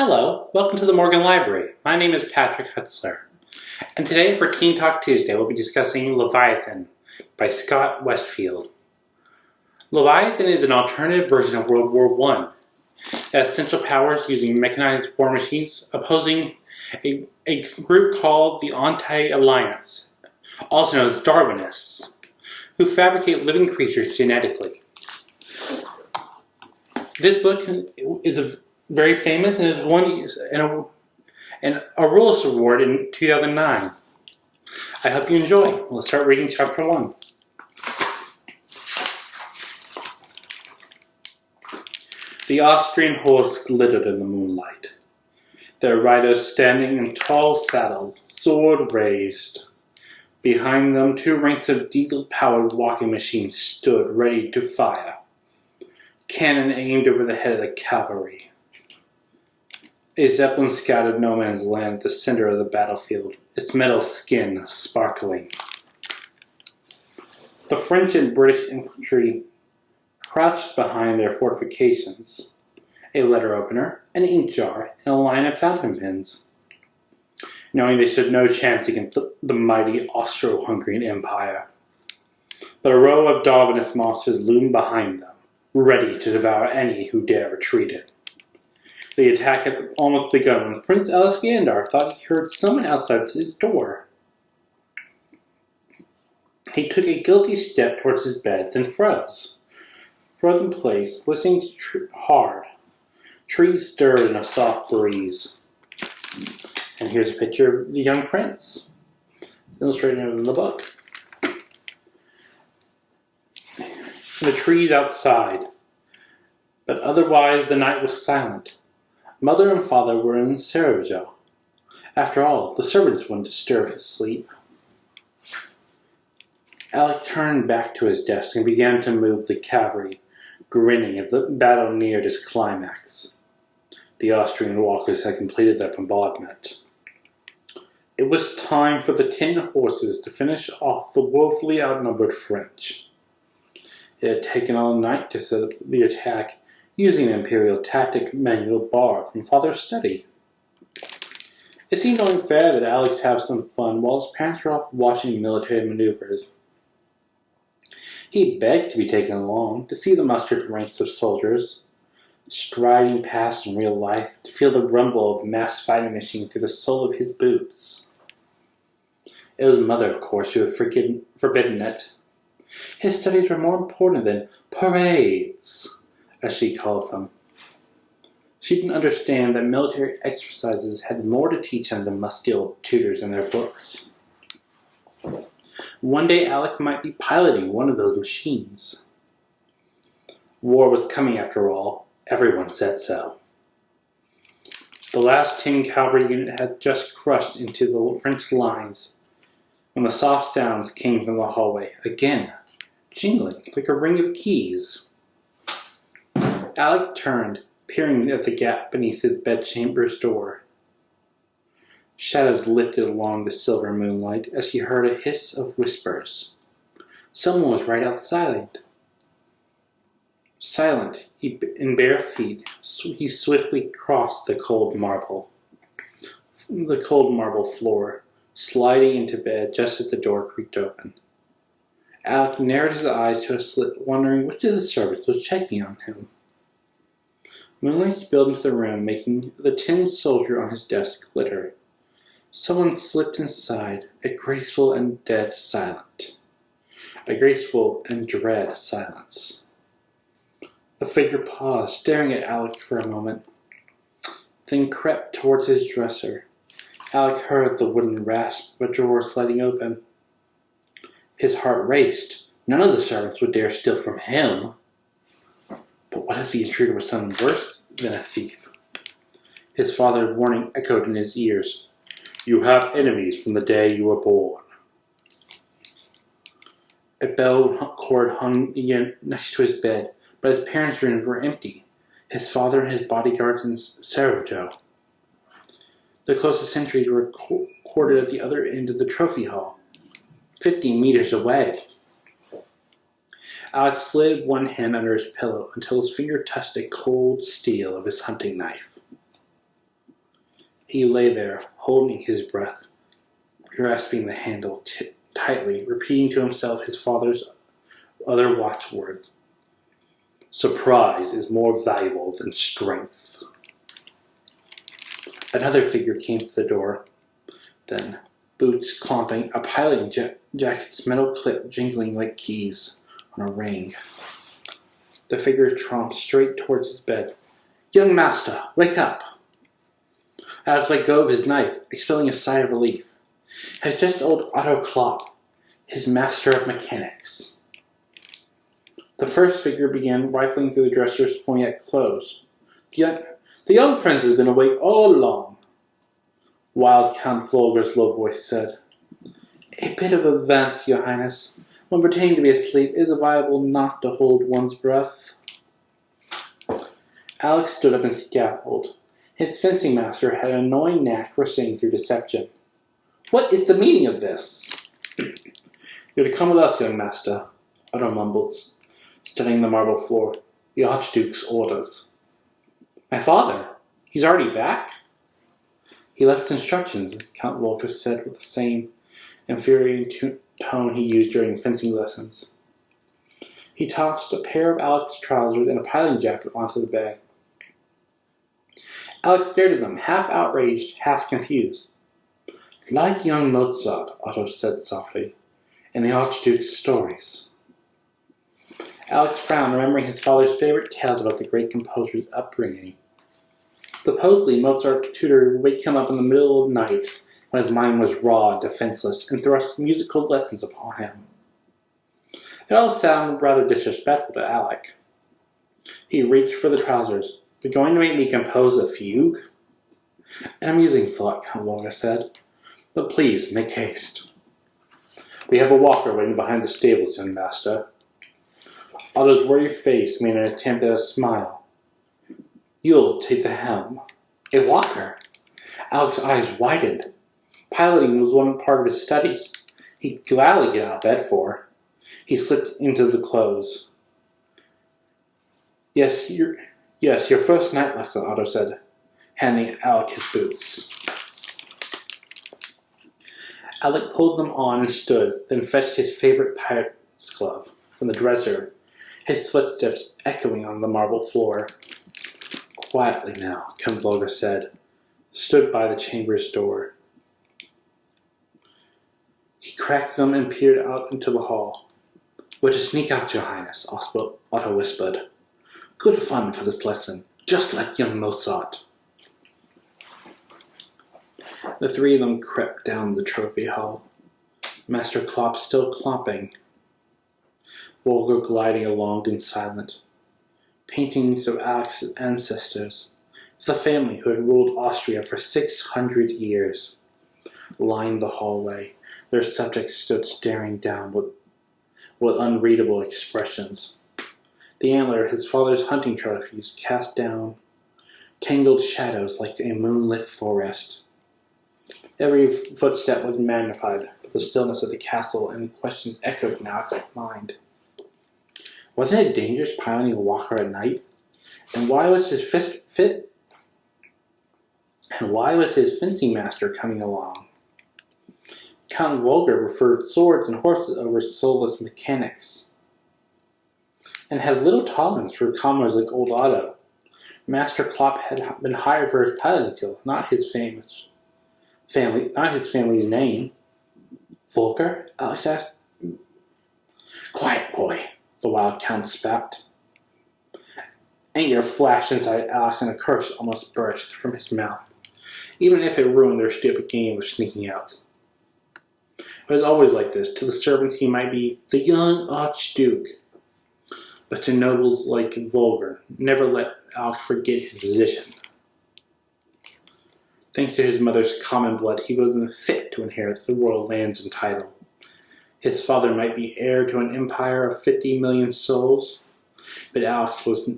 Hello, welcome to the Morgan Library. My name is Patrick Hutsler, and today for Teen Talk Tuesday we'll be discussing Leviathan by Scott Westerfeld. Leviathan is an alternative version of World War I. It has central powers using mechanized war machines opposing a group called the Anti-Alliance, also known as Darwinists, who fabricate living creatures genetically. This book is very famous and it won an Aurelius Award in 2009. I hope you enjoy. Let's start reading chapter 1. The Austrian horse glittered in the moonlight, their riders standing in tall saddles, sword raised. Behind them, 2 ranks of diesel-powered walking machines stood ready to fire, cannon aimed over the head of the cavalry. A Zeppelin scouted no man's land at the center of the battlefield, its metal skin sparkling. The French and British infantry crouched behind their fortifications, a letter opener, an ink jar, and a line of fountain pens, knowing they stood no chance against the mighty Austro-Hungarian Empire. But a row of Darwinist monsters loomed behind them, ready to devour any who dare retreat it. The attack had almost begun when Prince Aleksandar thought he heard someone outside his door. He took a guilty step towards his bed, then froze in place, listening hard. Trees stirred in a soft breeze. And here's a picture of the young prince, illustrated in the book. The trees outside, but otherwise the night was silent. Mother and father were in Sarajevo. After all, the servants wouldn't disturb his sleep. Alec turned back to his desk and began to move the cavalry, grinning as the battle neared its climax. The Austrian walkers had completed their bombardment. It was time for the 10 horses to finish off the woefully outnumbered French. It had taken all night to set up the attack, using an imperial tactic manual borrowed from father's study. It seemed only fair that Alex have some fun while his parents were off watching military maneuvers. He begged to be taken along, to see the mustered ranks of soldiers, striding past in real life, to feel the rumble of mass fighting machines through the sole of his boots. It was mother, of course, who had forbidden it. His studies were more important than parades, as she called them. She didn't understand that military exercises had more to teach him than musty tutors in their books. One day Alec might be piloting one of those machines. War was coming after all. Everyone said so. The last 10 cavalry unit had just crushed into the French lines when the soft sounds came from the hallway, again, jingling like a ring of keys. Alec turned, peering at the gap beneath his bedchamber's door. Shadows lifted along the silver moonlight as he heard a hiss of whispers. Someone was right outside. Silent, in bare feet, he swiftly crossed the cold marble floor, sliding into bed just as the door creaked open. Alec narrowed his eyes to a slit, wondering which of the servants was checking on him. Moonlight spilled into the room, making the tin soldier on his desk glitter. Someone slipped inside, a graceful and dread silence. The figure paused, staring at Alec for a moment, then crept towards his dresser. Alec heard the wooden rasp of a drawer sliding open. His heart raced. None of the servants would dare steal from him. But what if the intruder was something worse than a thief? His father's warning echoed in his ears. You have enemies from the day you were born. A bell cord hung next to his bed, but his parents' rooms were empty. His father and his bodyguards in Sarajevo. The closest sentries were quartered at the other end of the trophy hall, 50 meters away. Alex slid one hand under his pillow until his finger touched the cold steel of his hunting knife. He lay there, holding his breath, grasping the handle tightly, repeating to himself his father's other watchword. Surprise is more valuable than strength. Another figure came to the door. Then, boots clomping, a piloting jacket's metal clip jingling like keys on a ring. The figure tromped straight towards his bed. "Young master, wake up!" Alex let go of his knife, expelling a sigh of relief. It was just old Otto Klopp, his master of mechanics. The first figure began rifling through the dressers, pulling at clothes. The young prince has been awake all along, Wild Count Volger's low voice said. "A bit of advance, your highness. When pretending to be asleep, it is advisable not to hold one's breath." Alex stood up and scowled. His fencing master had an annoying knack for seeing through deception. "What is the meaning of this?" "You're to come with us, young master," Otto mumbled, studying the marble floor. "The Archduke's orders." "My father? He's already back?" "He left instructions," Count Volker said with the same infuriating tone he used during fencing lessons. He tossed a pair of Alex's trousers and a piloting jacket onto the bed. Alex stared at them, half outraged, half confused. "Like young Mozart," Otto said softly, "in the Archduke's stories." Alex frowned, remembering his father's favorite tales about the great composer's upbringing. Supposedly, Mozart's tutor would wake him up in the middle of the night when his mind was raw and defenseless and thrust musical lessons upon him. It all sounded rather disrespectful to Alec. He reached for the trousers. "They're going to make me compose a fugue?" "An amusing thought," Count Volga said. "But please, make haste. We have a walker waiting behind the stables, young master." Otto's worried face made an attempt at a smile. "You'll take the helm." "A walker?" Alex's eyes widened. Piloting was one part of his studies. He'd gladly get out of bed for. He slipped into the clothes. Yes, your first night lesson," Otto said, handing Alec his boots. Alec pulled them on and stood, then fetched his favorite pirate's glove from the dresser, his footsteps echoing on the marble floor. "Quietly now," Count Volga said, stood by the chamber's door. He cracked them and peered out into the hall. "We're to sneak out, your highness," Otto whispered. "Good fun for this lesson, just like young Mozart." The three of them crept down the trophy hall, Master Klopp still clomping, Volker gliding along in silent. Paintings of Alex's ancestors, the family who had ruled Austria for 600 years, lined the hallway. Their subjects stood staring down with unreadable expressions. The antler, his father's hunting trophies, cast down tangled shadows like a moonlit forest. Every footstep was magnified, but the stillness of the castle and questions echoed in Alex's mind. Wasn't it dangerous piloting a walker at night? And why was his fencing master coming along? Count Volker preferred swords and horses over soulless mechanics, and had little tolerance for commoners like old Otto. Master Klopp had been hired for his piloting skill, not his family's name. "Volker?" Alex asked. "Quiet, boy," the wild count spat. Anger flashed inside Alex and a curse almost burst from his mouth, even if it ruined their stupid game of sneaking out. It was always like this. To the servants he might be the young Archduke, but to nobles like Volker, never let Alex forget his position. Thanks to his mother's common blood, he wasn't fit to inherit the royal lands and title. His father might be heir to an empire of 50 million souls, but Alex was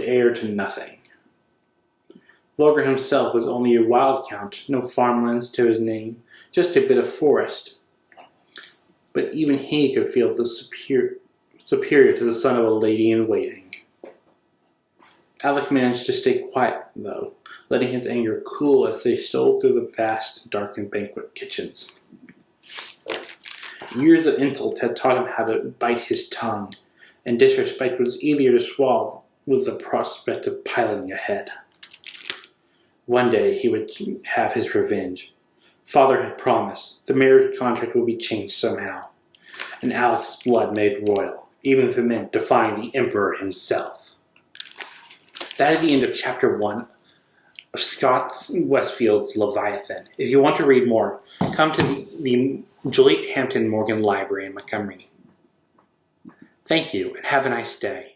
heir to nothing. Volker himself was only a wild count, no farmlands to his name, just a bit of forest. But even he could feel the superior to the son of a lady-in-waiting. Alec managed to stay quiet, though, letting his anger cool as they stole through the vast, darkened banquet kitchens. Years of insult had taught him how to bite his tongue, and disrespect was easier to swallow with the prospect of piling ahead. One day he would have his revenge. Father had promised the marriage contract would be changed somehow, and Alex's blood made royal, even if it meant defying the Emperor himself. That is the end of Chapter 1 of Scott Westfield's Leviathan. If you want to read more, come to the Juliet Hampton Morgan Library in Montgomery. Thank you, and have a nice day.